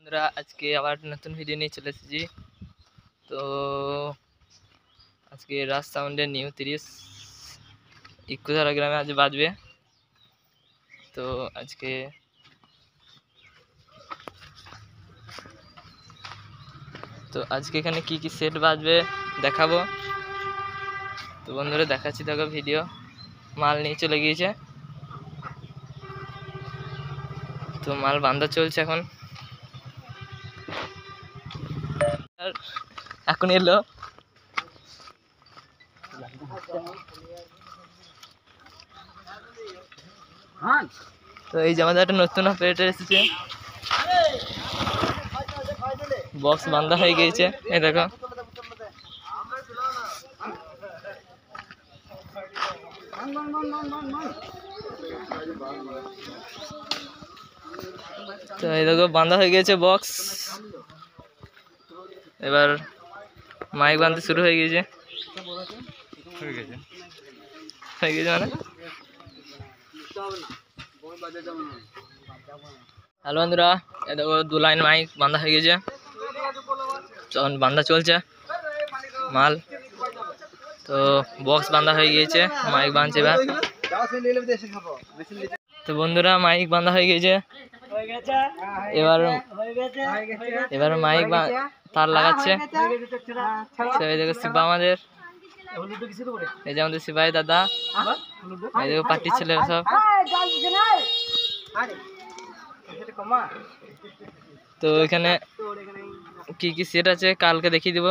বন্ধুরা আজকে আবার নতুন ভিডিও নিয়ে চলে এসেছি। তো আজকে রাজ সাউন্ডের নিউ 30 ইকুধারা গ্রামে আজ বাজবে। তো আজকে এখানে কি কি সেট বাজবে দেখাবো। তো বন্ধুরা দেখাচ্ছি, দেখো ভিডিও। মাল নিয়ে চলে গিয়েছে, তো মাল বাঁধা চলছে এখন এলো। তো এই যে আমাদের একটা নতুন অপারেটর এসেছে, বক্স বাঁধা হয়ে গিয়েছে। এই দেখো, তো এই দেখো বাঁধা হয়ে গিয়েছে বক্স। এবার মাইক বাঁধতে শুরু হয়ে গিয়েছে মানে। হ্যালো বন্ধুরা, এই দেখো 2 লাইন মাইক বাঁধা হয়ে গেছে, যখন বাঁধা চলছে মাল। তো বক্স বাঁধা হয়ে গিয়েছে, মাইক বাঁধছে এবার। তো বন্ধুরা মাইক বাঁধা হয়ে গিয়েছে, এবার মাইক তার লাগাচ্ছে। এই দেখো শিবা আমাদের, এই যে আমাদের শিবাই দাদা, এই দেখো পার্টির ছেলেরা সব। তো এখানে কি কি সেট আছে কালকে দেখিয়ে দিব।